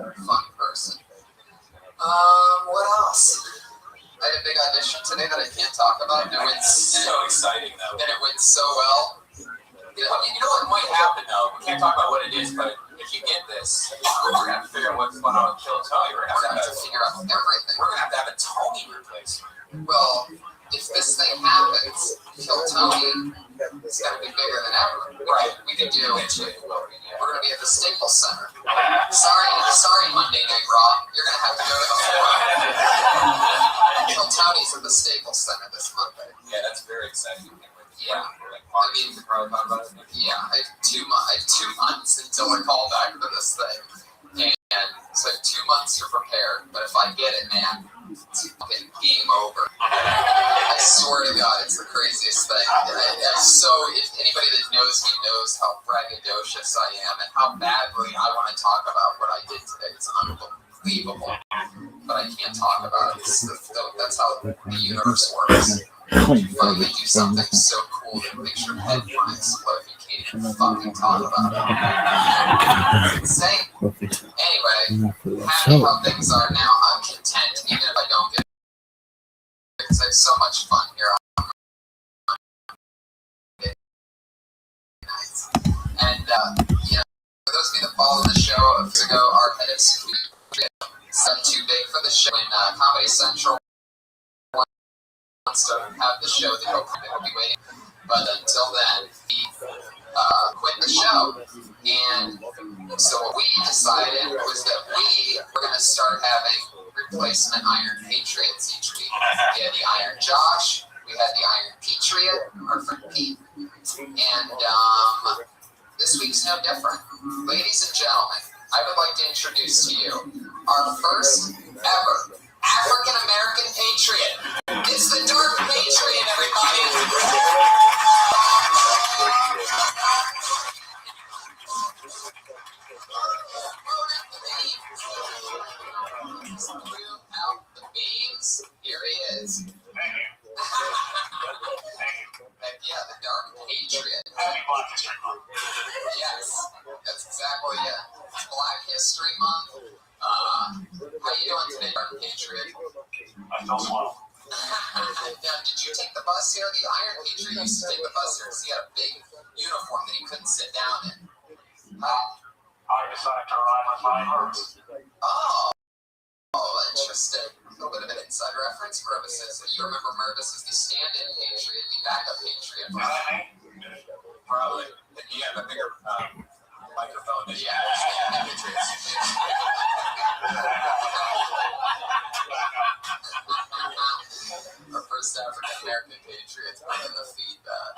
fun person. What else? I had a big audition today that I can't talk about. It went so exciting though. And it went so well. You know what might happen though? We can't talk about what it is, but if you get this, we're gonna have to figure out what's going on with Kill Tony. We're gonna have to figure out everything. We're gonna have to have a Tony replacement. Well, if this thing happens, Kill Tony is gonna be bigger than ever. Right. We could do. We're gonna be at the Staples Center. Sorry, Monday Night Raw. You're gonna have to go to the Forum. Kill Tony's at the Staples Center this Monday. Yeah, that's very exciting. Yeah. I mean, yeah, I have 2 months until I call back for this thing. And so I have 2 months to prepare. But if I get it, man, it's fucking game over. I swear to God, it's the craziest thing. So if anybody that knows me knows how braggadocious I am and how badly I want to talk about what I did today. It's unbelievable. But I can't talk about it. That's how the universe works. You finally do something so cool that makes your head want to explode. You can't even fucking talk about it. It's insane. Anyway, happy how things are now. I'm content even if I don't get it. Because I have so much fun here on nights. And, you know, for those of you that follow the show, a few ago, our head of security said too big for the show in Comedy Central. To have the show, they will be waiting. But until then, he quit the show. And so what we decided was that we were going to start having replacement Iron Patriots each week. We had the Iron Josh, we had the Iron Patriot, our friend Pete. And this week's no different. Ladies and gentlemen, I would like to introduce to you our first ever African-American patriot. It's the Dark Patriot, everybody. Out the beams. Here he is. Heck yeah, the Dark Patriot. Yes, that's exactly it. It's Black History Month. How you doing today, Dark Patriot? I feel swell. Now, did you take the bus here? The Iron Patriot used to take the bus here because he had a big uniform that he couldn't sit down in. I decided to ride with my horse. Oh, interesting. A little bit of an inside reference, Mervis. You remember Mervis as the stand-in Patriot, the backup Patriot. Probably. You have a bigger microphone than you have. Our first African-American Patriots under the feedback.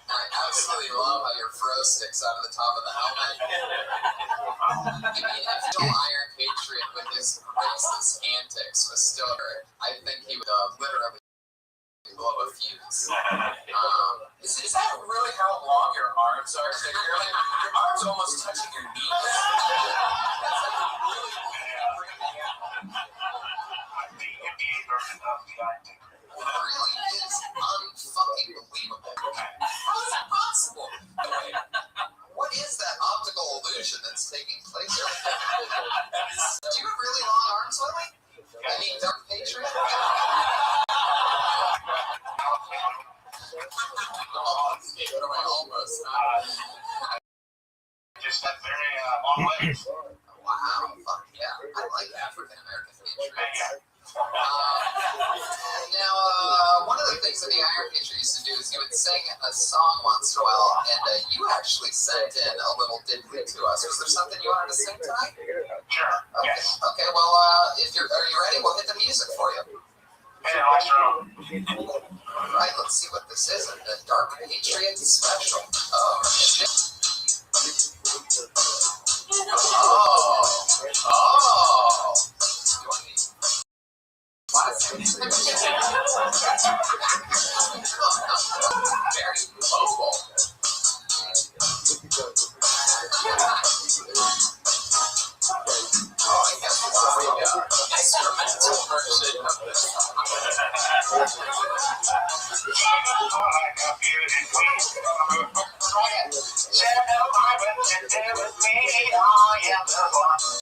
I absolutely love how your fro sticks out of the top of the helmet. I mean, if still Iron Patriot with his racist antics was still here, I think he would literally blow a fuse. Is that really how long your arms are? So your arms are almost touching your knees. That's like really The NBA version of the acting. It really is unfucking believable. How is that possible? Wait, what is that optical illusion that's taking place right now? Do you have really long arms, Willie? I mean, Dark Patriot? Almost. Just that very long legs. Wow, fuck yeah. I like African American Patriots. Now, one of the things that the Iron Patriot used to do is he would sing a song once in a while, and you actually sent in a little diddly to us. Was there something you wanted to sing tonight? Sure. Okay. Yes. Okay. Well, are you ready? We'll hit the music for you. Yeah, let's go. All right. Let's see what this is. The Dark Patriot special. Oh shit. Oh. Very mobile. I guess it's the instrumental version of this. I got you in Stay with me, I am the one.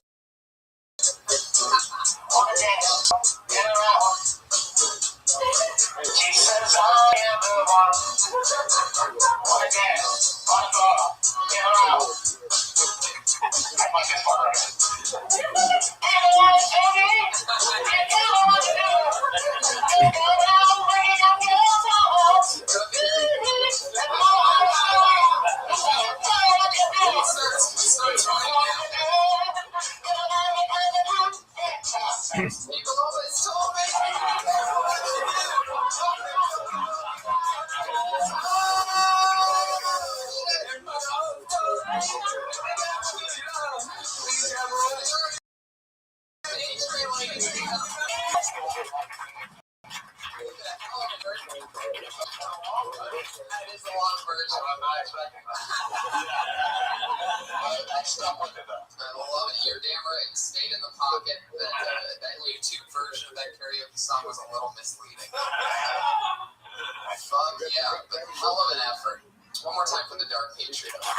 Wanna dance, get around. She says I am the one. Wanna dance, wanna go, get around. I like this part right here. Everyone is ready. Everyone is ready. Go around, bring up your thoughts. People always told me. That is a long version. I'm not expecting that. I love it. You're damn right. Stayed in the pocket. That YouTube version of that karaoke song was a little misleading. Fuck yeah, but hell of an effort. One more time for the Dark Patriot. Well,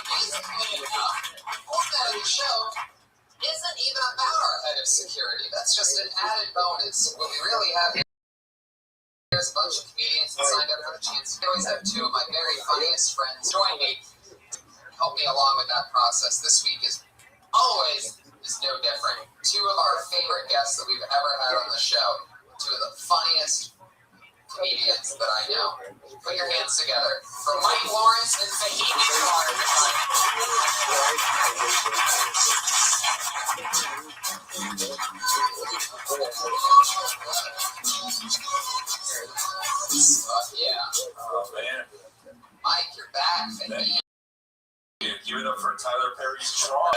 amazingly enough, the format of the show isn't even about our head of security. That's just an added bonus. What we really have here is a bunch of comedians that signed up for the chance. I always have two of my very funniest friends join me, help me along with that process. This week is no different. Two of our favorite guests that we've ever had on the show. Two of the funniest comedians that I know. Put your hands together for Mike Lawrence and Fahim Clark. Yeah. Oh, man. Mike, you're back. Fahim. Give it up for Tyler Perry's Tron.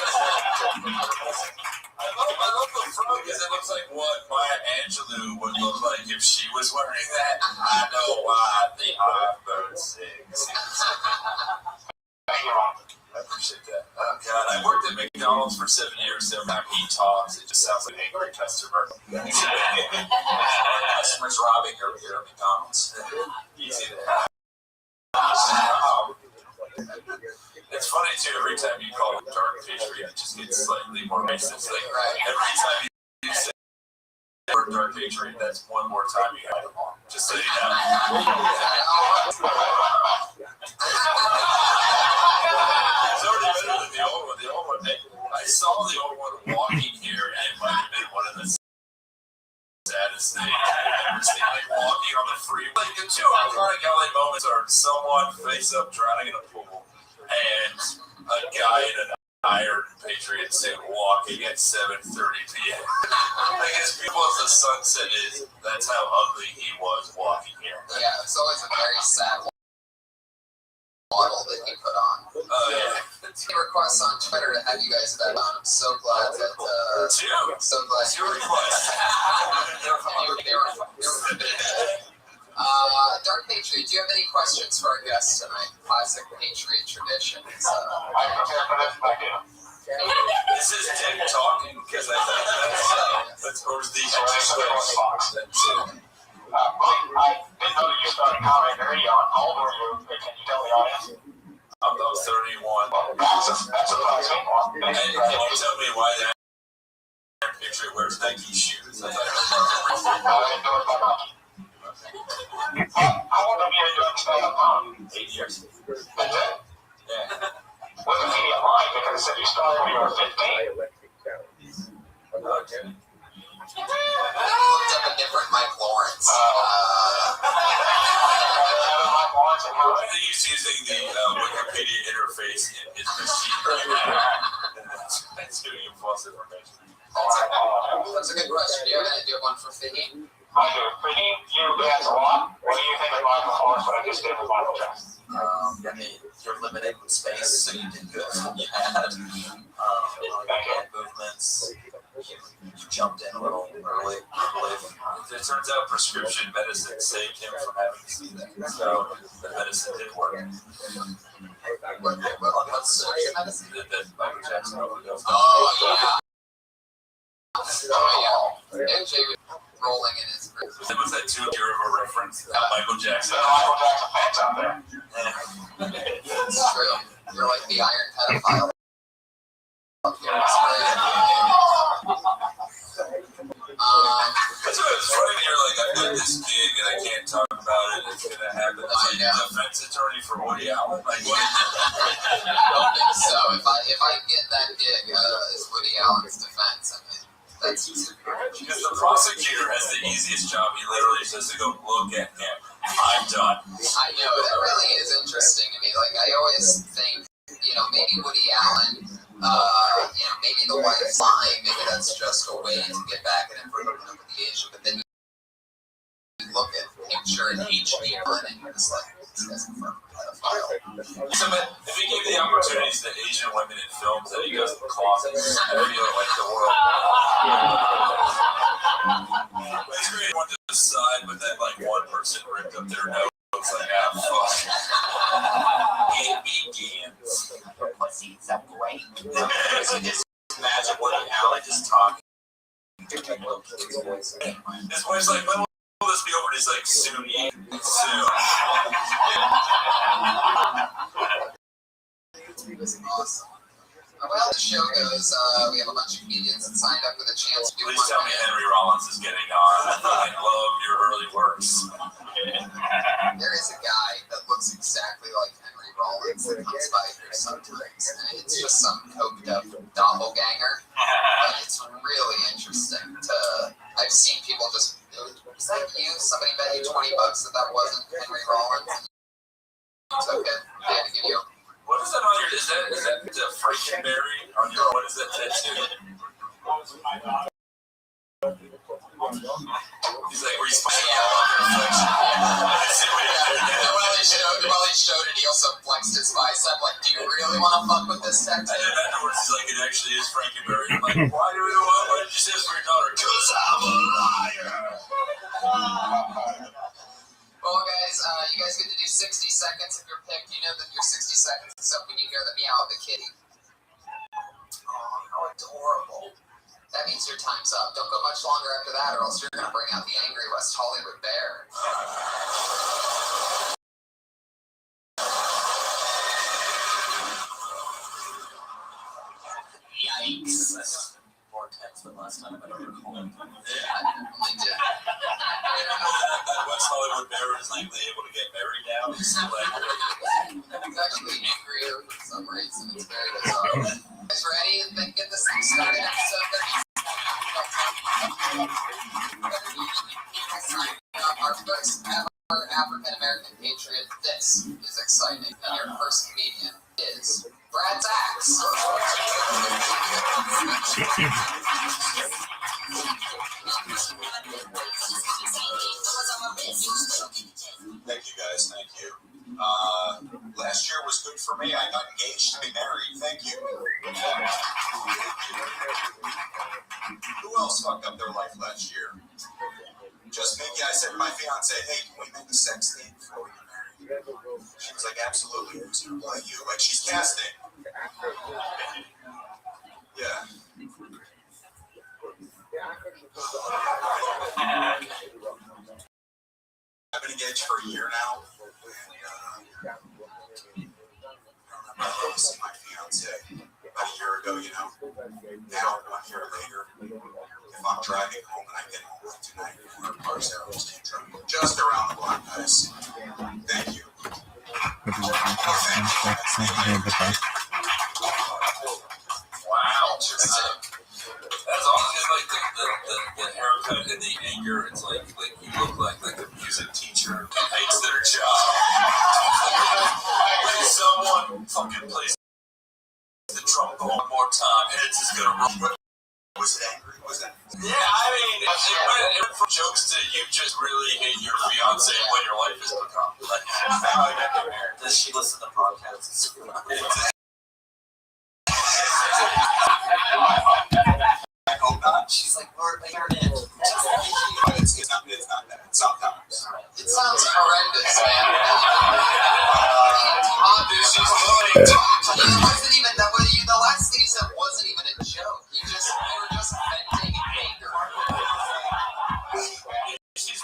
I love the front because it looks like what Maya Angelou would look like if she was wearing that. I know why the iPhone 6. I appreciate that. Oh, God. I worked at McDonald's for 7 years. Every time he talks, it just sounds like an angry customer. Customers robbing over here at McDonald's. Easy to have. It's funny too. Every time you call it Dark Patriot, it just gets slightly more racist. Like every time you say the word Dark Patriot, that's one more time you have them on. Just so you know. It's already better than the old one. The old one, I saw the old one walking here, and it might have been one of the saddest things I've ever seen. Like walking on the freeway. Like the two iconic LA moments are someone face up drowning in a pool, and a guy in an Iron Patriot suit walking at 7:30 p.m. Like as beautiful as the sunset is, that's how ugly he was walking here. Yeah, it's always a very sad model that he put on. Oh yeah. He requests on Twitter to have you guys back on. I'm so glad that. So glad. Two requests. They were Dark Patriot, do you have any questions for our guests tonight? Classic Patriot traditions. I'm prepared for this, but I do. This is Dick talking because I think that's towards the I didn't know that you started comedy very young. How old were you? Can you tell the audience? I'm about 31. That's surprising. And can you tell me why that Patriot wears Nike shoes? I thought it was How long have you been doing stand-up? 8 years. That's it? Yeah. Wikipedia lied because it said you started when you were 15. Okay. Looked up a different Mike Lawrence. I think he's using the Wikipedia interface in his machine right now. It's doing him false information. That's a good question. Do you have one for Fahim? I do. Fahim, you dance a lot. What do you think of Michael Lawrence what I just did with Michael Jackson? I mean, you're limited with space, so you did good. You had hand movements. You jumped in a little early. It turns out prescription medicine saved him from having to see that. So the medicine did work. What's the medicine? That Michael Jackson overdosed. Oh, yeah. And Jay was rolling in his That was that 2 year of a reference. Michael Jackson. Michael Jackson fans out there. It's true. You're like the iron pedophile. That's what it's funny. You're like, I've got this gig and I can't talk about it. It's gonna happen. It's like a defense attorney for Woody Allen. Like, what? I don't think so. If I get that gig as Woody Allen's defense, I mean, that's because the prosecutor has the easiest job. He literally just has to go look at him. I'm done. I know that really is interesting to me. Like I always think, maybe Woody Allen, maybe the wife's lying. Maybe that's just a way to get back at him for hooking up with the Asian. But then you look at picture and HD and you're just like, this guy's a fucking pedophile. So, but if he gave the opportunities to Asian women in films that he goes in the closet, I feel like the world. It's great one to decide, but then like one person ripped up their nose. It's like, fuck. It begins. Your pussy is a great. So just imagine Woody Allen just talking. His wife's like, when will this be over? He's like, soon. Awesome. Well, the show goes, we have a bunch of comedians that signed up with a chance to do Please tell me Henry Rollins is getting on. I love your early works. There is a guy that looks exactly like Henry Rollins that comes by here sometimes. And it's just some coked up doppelganger. But it's really interesting I've seen people just, is that you? Somebody bet you $20 that wasn't Henry Rollins? It's okay. They had to give you. What is that on your, is that the Frankenberry on your, what is that tattoo? He's like, were you supposed to While he showed it, he also flexed his bicep, like, do you really want to fuck with this tattoo? And then afterwards, he's like, it actually is Frankenberry. I'm like, why did you say this for your daughter? Because I'm a liar. Well, guys, you guys get to do 60 seconds if you're picked. You know that your 60 seconds is up when you hear the meow of the kitty. Oh, how adorable. That means your time's up. Don't go much longer after that, or else you're going to bring out the angry West Hollywood bear. Yikes. More tense than last time I ever called him. Yeah, I did. West Hollywood bear is legally able to get married now. It's actually angrier for some reason. It's very bizarre. Guys ready? Then get this thing started. Our first ever African American patriot. This is exciting. And your first comedian is Brad Sachs. Thank you, guys. Thank you. Last year was good for me. I got engaged to be married. Thank you. Who else fucked up their life last year? Just me. Yeah, I said to my fiance, hey, can we make a sex thing before we get married? She was like, absolutely. I was going to you. Like, she's casting. Yeah. I've been engaged for a year now. And I see my fiance about a year ago, Now, 1 year later, if I'm driving home and I get home tonight, our car's there, just around the block, guys. Thank you. Wow. That's awesome. It's like the haircut and the anger. It's like you look like a music teacher who hates their job. When someone fucking plays the trombone one more time, and it's just gonna run. Was it angry? Was that? Yeah, I mean, it went from jokes to you just really hate your fiance and what your life has become. Like, Does she listen to podcasts? I hope not. She's like, we're internet. It's not that. Sometimes. It sounds horrendous, man. It wasn't even that. The last thing he said wasn't even a joke. You were just venting anger. she's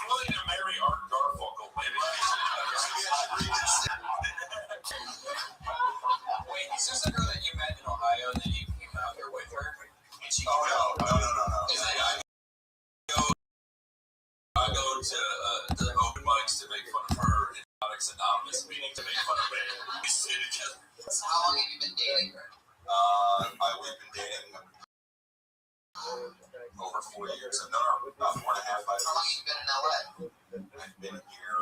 stay together. So how long have you been dating her? We've been dating over 4 years. I've known her about 4.5, 5 years. How long have you been in LA? I've been here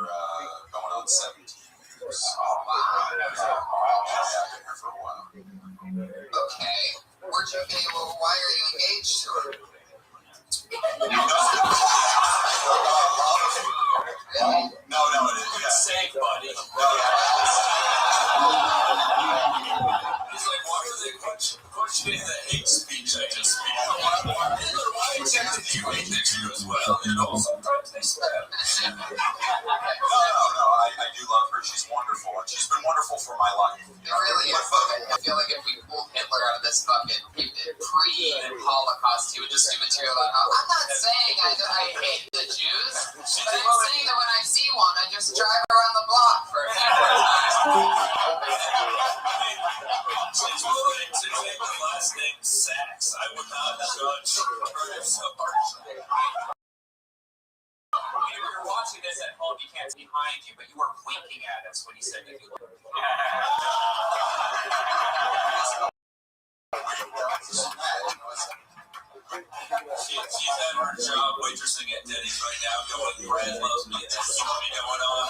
going on 17 years. Oh, wow. Yeah, I've been here for a while. Okay. Where'd you be? Well, why are you engaged to her? Really? No, it is. Yeah. Say, buddy. No, He's like, why are they questioning the hate speech I just made? Why exactly do you hate the Jew as well? You know, sometimes they snap. No, I do love her. She's wonderful, and she's been wonderful for my life. It really is. I feel like if we pulled Hitler out of this bucket, pre-Holocaust, he would just do material about how I'm not saying I hate the Jews, but I'm saying that when I see one, I just drive around the block for a few She's willing to take the last name Sachs. I would not judge her so harshly. If you're watching this at home, you can't see behind you, but you were winking at us when you said that you looked. She's at her job waitressing at Denny's right now, going, Brad loves me, that's something going on.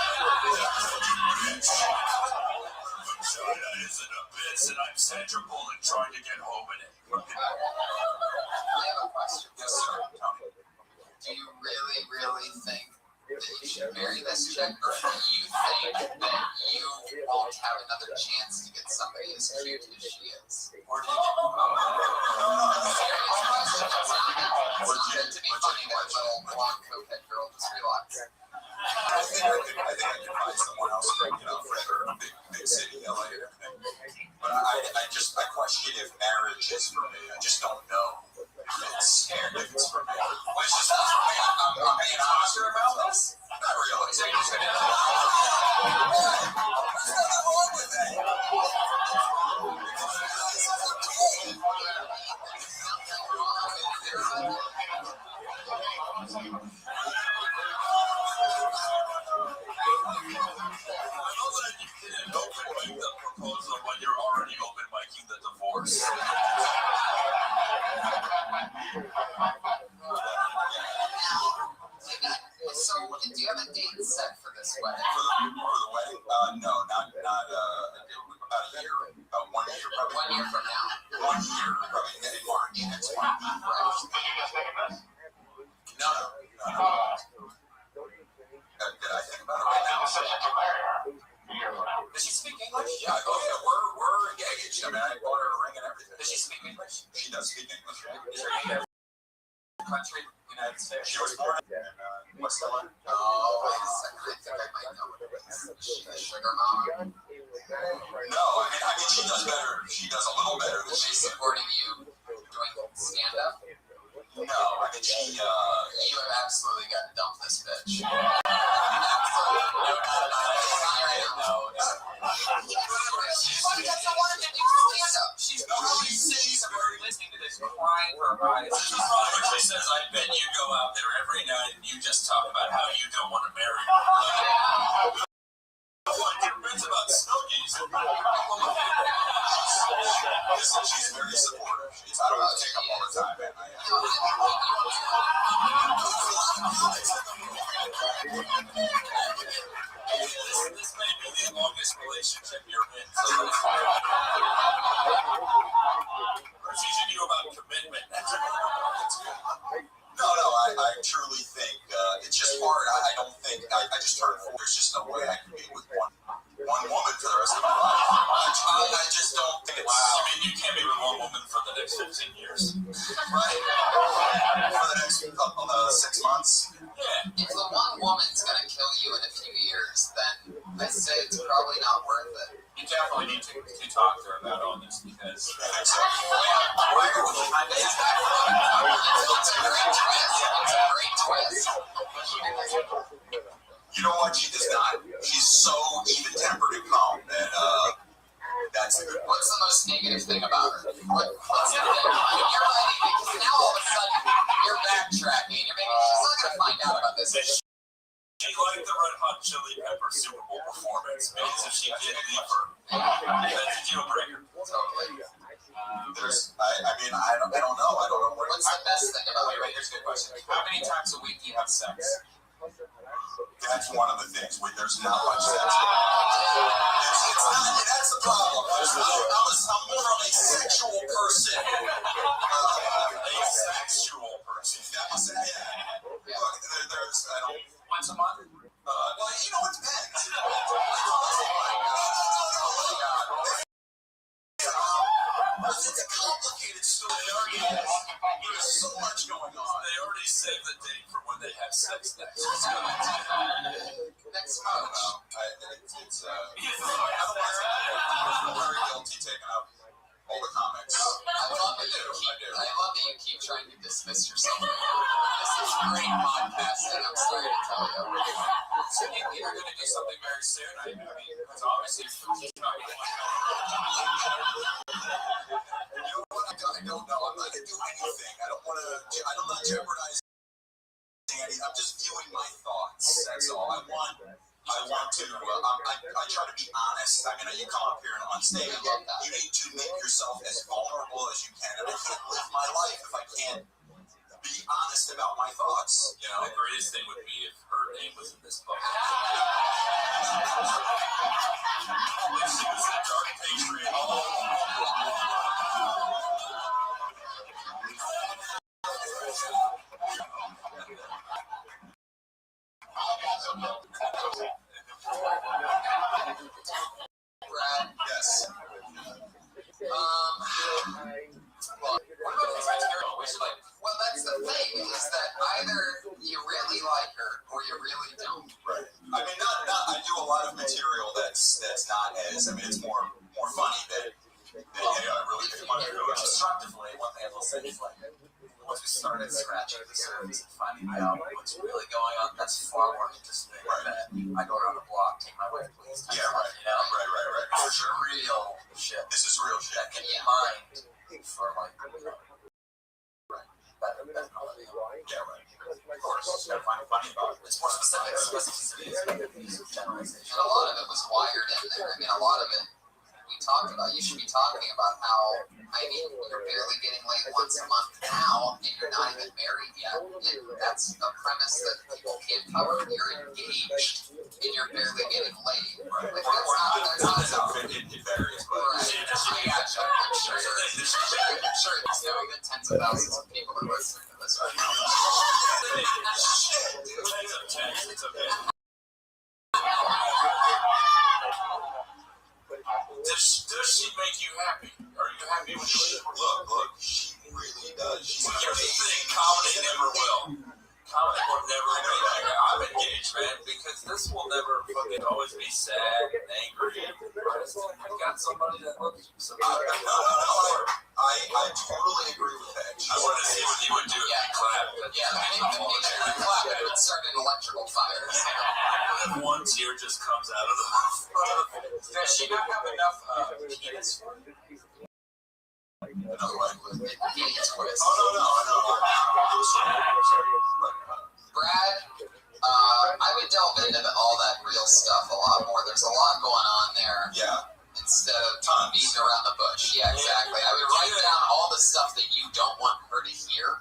China is an abyss, and I'm Sandra Bullock trying to get home in it. I have a question. Yes, sir. Tony. Do you really think that you should marry this chick, or do you think that you won't have another chance to get somebody as cute as she is? Where do you get Serious question. It's not meant to be funny, that little blonde cokehead girl. Just relax. I think I could find someone else, for a big city, LA, and everything. But I question if marriage is for me. I just don't know if it's for me. Which is not for me. I'm being honest about this. Not really. So you're just gonna There's nothing wrong with that. open the proposal when you're already open miking the divorce? So, do you have a date set for this wedding? For the wedding? No, not about a year. About 1 year, probably. 1 year from now. 1 year, probably in March. Next month. No. Did I think about it right now? Does she speak English? Yeah, we're engaged. I mean, I bought her a ring and everything. Does she speak English? She does speak English. Is her native country United States? She was born in West LA. Oh, wait a second. I think I might know what it is. Is she a sugar mama? No, I mean, she does better. She does a little better than Is she she did. supporting you doing stand-up? No, I mean, she, You have absolutely got to dump this bitch. No, not She's probably sitting somewhere listening to this, crying her eyes. She probably says, I bet you go out there every night and you just talk about how you don't want to marry her. I want to get rich about snuggies. she's very supportive. I don't want to take up all the time, man. This may be the longest relationship you're in. So we're teaching you about commitment. No, I truly think it's just hard. I don't think, I just turned 4. There's just no way I can be with one woman for the rest of my life. I just don't think it's... Wow. You mean you can't be with one woman for the next 15 years? Right. For the next 6 months. Yeah. If the one woman's going to kill you in a few years, then I say it's probably not worth it. You definitely need to talk to her about all this because It's a great twist. You know what? She does not. She's so even-tempered and calm that that's the good part. What's the most negative thing about her? What's the thing? You're letting, because now all of a sudden you're backtracking. You're making, she's not going to find out about this. She liked the Red Hot Chili Pepper Super Bowl performance because if she did leave her That's a deal breaker. Totally. I don't know. I don't know what. What's the best thing about it? Wait, here's a good question. How many times a week do you have sex? That's one of the things. There's not much sex. It's not. That's the problem. I'm more of a sexual person. A sexual person. That was it. Yeah. Look, there's. I don't. Once a month? Well, you know, it depends. It's a complicated story. There's so much going on. They already saved the date for when they have sex next. Next I don't month. know. I'm very guilty taking up all the comics. I love that you keep trying to dismiss yourself. This is great podcasting, I'm sorry to tell you. So you're going to do something very soon. I mean, it's obviously You know what? I don't know. I'm not going to do anything. I'm not jeopardizing anything. I'm just viewing my thoughts. That's all. I want to. I try to be honest. I mean, you come up here and on stage, you need to make yourself as vulnerable as you can. And I can't live my life if I can't be honest about my thoughts. You know, The greatest thing would be if her name was in this book. If she was the Dark Patriot. Brad, yes. well, that's the thing, is that either you really like her or you really don't. Right. I mean, I do a lot of material that's not as. I mean, it's more funny than I really think about it. Constructively, one thing I will say is like, once we started scratching the surface and finding out what's really going on, that's far more interesting than I go around the block, take my wife, please. Yeah, right. You know, Right. for sure, real shit. This is real shit. That can be mined for like, better quality. Yeah, right. Of course, you gotta find it funny about it. It's more specific, generalization. And a lot of it was wired in there. I mean, a lot of it we talked about. You should be talking about how, I mean, you're barely getting laid once a month now, and you're not even married yet. And that's a premise that people can't cover. You're engaged, and you're barely getting laid. Right. Like, that's not It varies, but right. I'm sure it's knowing that tens of thousands of people are listening to this right now. It's okay. Does she make you happy? Are you happy with her? Look, she really does. She's Here's the thing, comedy never will. Comedy will never make me. I'm engaged, man, because this will never fucking always be sad and angry. I've got somebody that loves you. I totally agree with that. I want to see what you would do if you clapped. Yeah, if you clap, it would start an electrical fire. If one tear just comes out of the Does she not have enough penis for you? No, like, Penis twist. oh no. Brad, I would delve into all that real stuff a lot more. There's a lot going on there. Yeah. Instead of beating around the bush. Yeah, exactly. I would write down all the stuff that you don't want her to hear.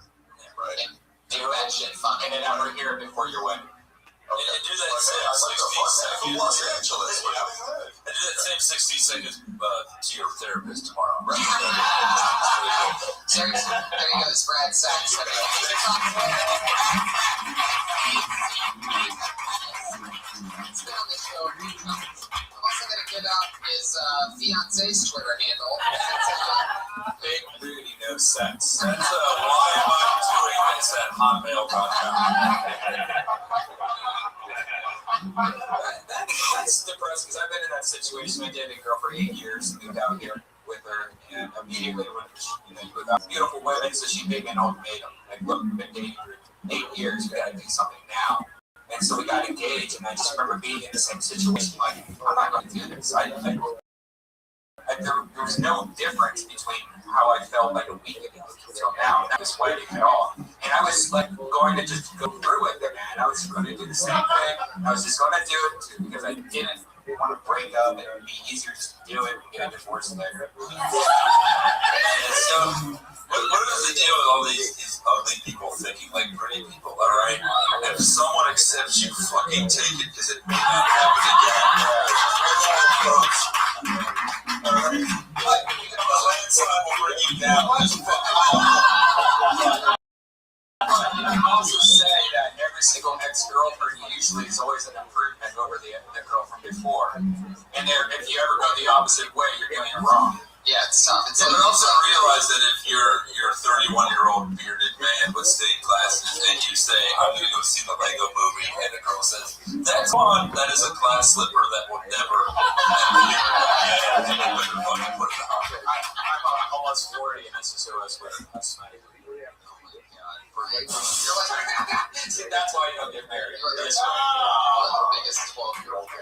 Right. And you mention funny. And then never hear it before your wedding. And do that same 60 seconds. Los Angeles. And do that same 60 seconds to your therapist tomorrow. Seriously, there he goes, Brad Sachs. It's been on the show. I'm also going to give out his fiance's Twitter handle. Big booty, no sex. That's why am I doing this at hotmail.com. That's depressing because I've been in that situation. I dated a girl for 8 years, moved out here with her, and immediately when you got beautiful women, so she made me an ultimatum. Like, look, we've been dating for 8 years, we gotta do something now. And so we got engaged, and I just remember being in the same situation, like, I'm not gonna do this. There was no difference between how I felt like a week ago until now. That was wedding at all. And I was like going to just go through with it, man. I was going to do the same thing. I was just going to do it because I didn't want to break up, it would be easier just to do it and get a divorce later. So, what is the deal with all these ugly people thinking like pretty people? All right, if someone accepts you, fucking take it because it may not happen again. All right, the landslide will bring you down. Just fucking. You can also say that every single ex-girlfriend usually is always an improvement over the girl from before. And if you ever go the opposite way, you're doing it wrong. Yeah, it's tough. But also realize that if you're a 31-year-old bearded man with state glasses and you say, I'm going to go see the Lego movie, and the girl says, that's fun, that is a glass slipper that will never happen here. Yeah, you better fucking put it on. I'm almost 40, and this is who I was with last night. See, that's why you don't get married. You're the biggest 12-year-old. By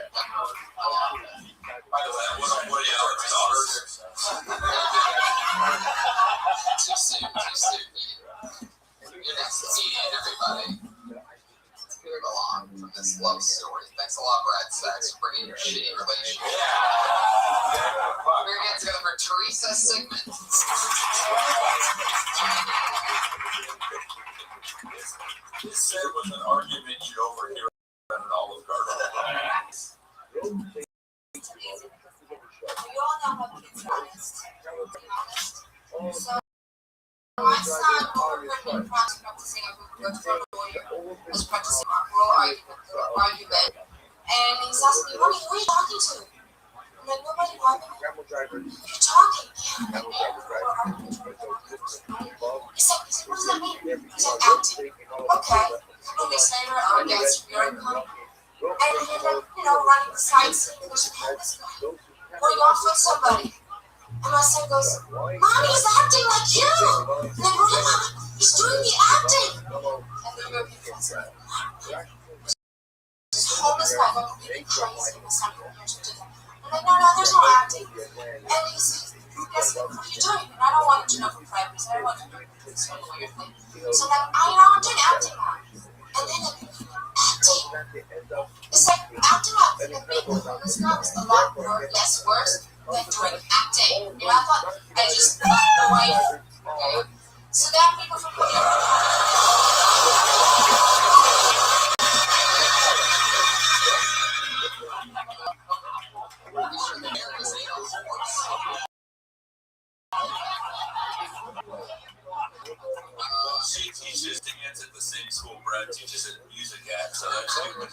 the way, what are you out daughters? Too soon. You're next to meeting everybody. Let's move along from this love story. Thanks a lot, Brad Sachs, for bringing your shitty relationship. We're going to get together for Teresa Sigmund. This said was an argument you'd overhear at an Olive Garden. We all know how kids are honest. So, my son, over practicing a lawyer, was practicing a moral argument, and he's asking me, Mommy, who are you talking to? I'm like, nobody, Mommy. You're talking. He said, what does that mean? He said, acting. Okay. A couple weeks later, our dad's hearing come, and he's like, running the sightseeing, and there's this guy going off with somebody. And my son goes, Mommy, he's acting like you. And then Grandma, he's doing the acting. And the European friend said, this homeless guy got completely crazy and was having to do that. I'm like, no, there's no acting. And he says, what are you doing? And I don't want him to know from private reasons. I don't want him to know this sort of weird thing. So I'm like, I'm doing acting now. And then acting. It's like acting out in the big homeless guy was a lot more less worse than doing acting. I thought I just walked away. Okay? So there are people from She teaches dance at the same school Brad teaches at music at, so that's good.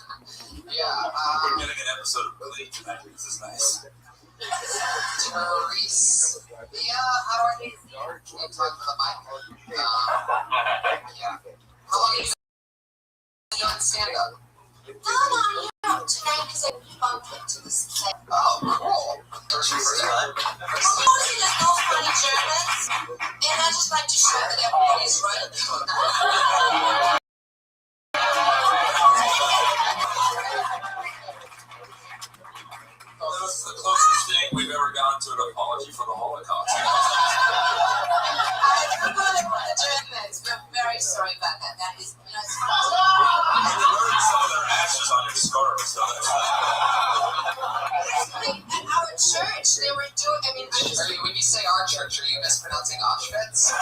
Yeah, We're getting an episode of Glee tonight. This is nice. Teresa. Yeah, how do I do? Can you talk to the mic? Yeah. How long have you been doing stand-up? No, tonight because I bumped into this kid. Oh, cool. First time? Mostly there's no funny Germans, and I just like to show that everybody's right. That was the closest thing we've ever gotten to an apology for the Holocaust. I forgot about the Germans. We're very sorry about that. That is, it's You burned some of their ashes on your scarf, so that's like at our church, they were doing, When you say our church, are you mispronouncing Auschwitz?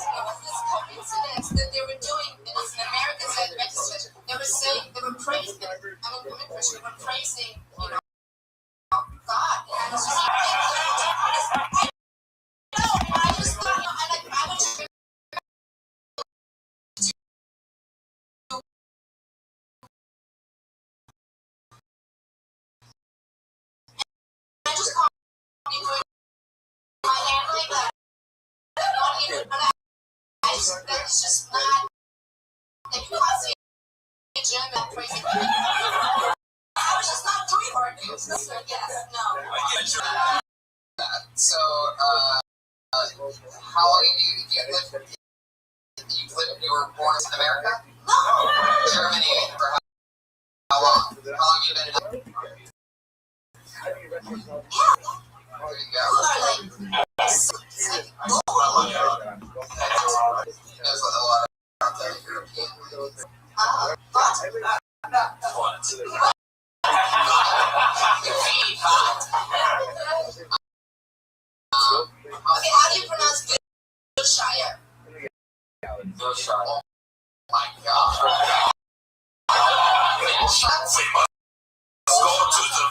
There was this coincidence that they were doing, and it's an American Adventist church. They were saying, they were praising, Christian, they were praising, God. And I was just I went to I just called me doing my hand like that. That's just not. If you want to say German crazy, I was just not doing it. So yes, no. So, how long have you were born in America? No. Germany, for how long? How long have you been in America? Yeah. There you You go. are like, There's a lot of European. What? Okay, how do you pronounce ViralRabbi? ViralRabbi. Oh my god. Go to the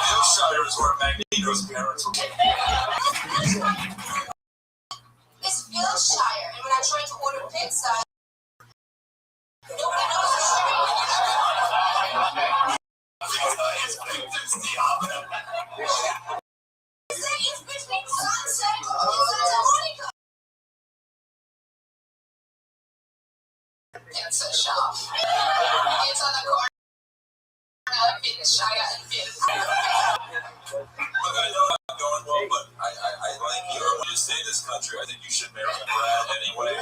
Wilshire is where Magneto's parents were. It's ViralRabbi, and when I try to order pizza, nobody knows the street. His victim's Diablo. Say it's between Sunset and Santa Monica. It's a shop. It's on the corner of ViralRabbi and Look, I know I'm going well, but I like you. When you stay in this country, I think you should marry Brad anyway.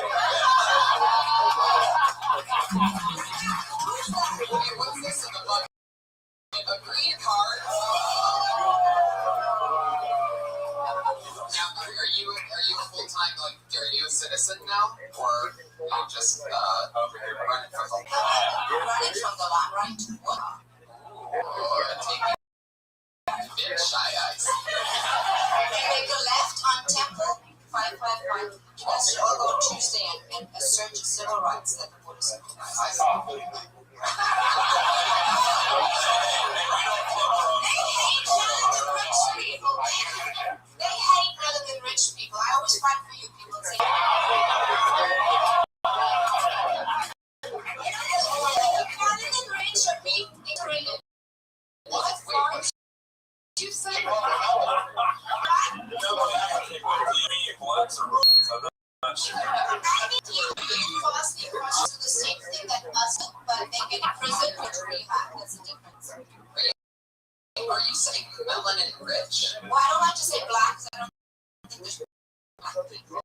Hey, what's this in the bucket? A green card? Now, are you a full-time, like, are you a citizen now? Or are you just, running from the law? Running from the line, right? What? Or taking ViralRabbi? And make a left on Temple 555. That's all on Tuesday and assert civil rights that the police have. They hate none of the rich people. They hate none of the rich people. I always fight for you people. Say, none of the rich are being integrated. What for? You say? You mean blacks or roses? I'm not sure. I think you falsely accused to the same thing that us, but they get in prison for rehab. That's the difference. Are you saying melanin rich? Well, I don't like to say black because I don't think there's black people.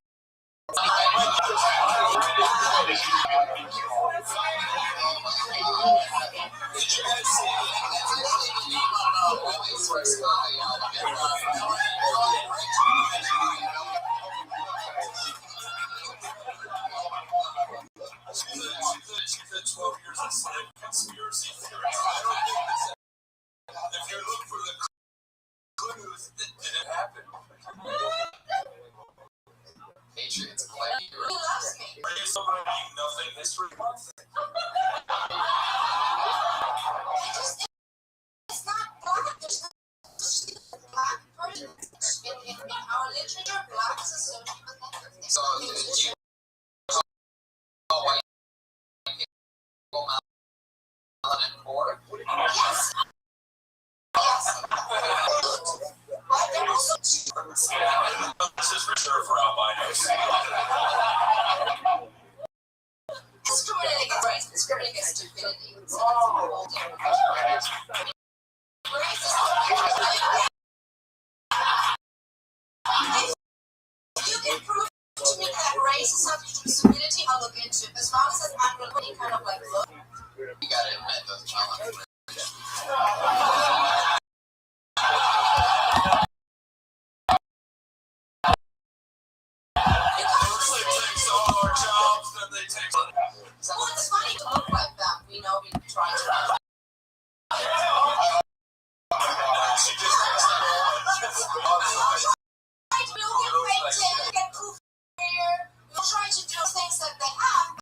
Did you guys see Willie's first guy? She's a 12 years of slave conspiracy theorist. I don't think this. If you look for the clues, did it happen? Patriots claim He loves me. Are you celebrating Nothing History Month? It's not black. There's no black person. In our literature, black is associated with everything. so. Did you know white people melanin poor? Yes. Yes. But they're also This is reserved for albinos. discriminating against race, discriminating against stupidity. So that's a whole different question. Race is if you can prove to me that race is something to do with stupidity, I'll look into it. As long as it's not really kind of like look. You gotta admit those melanin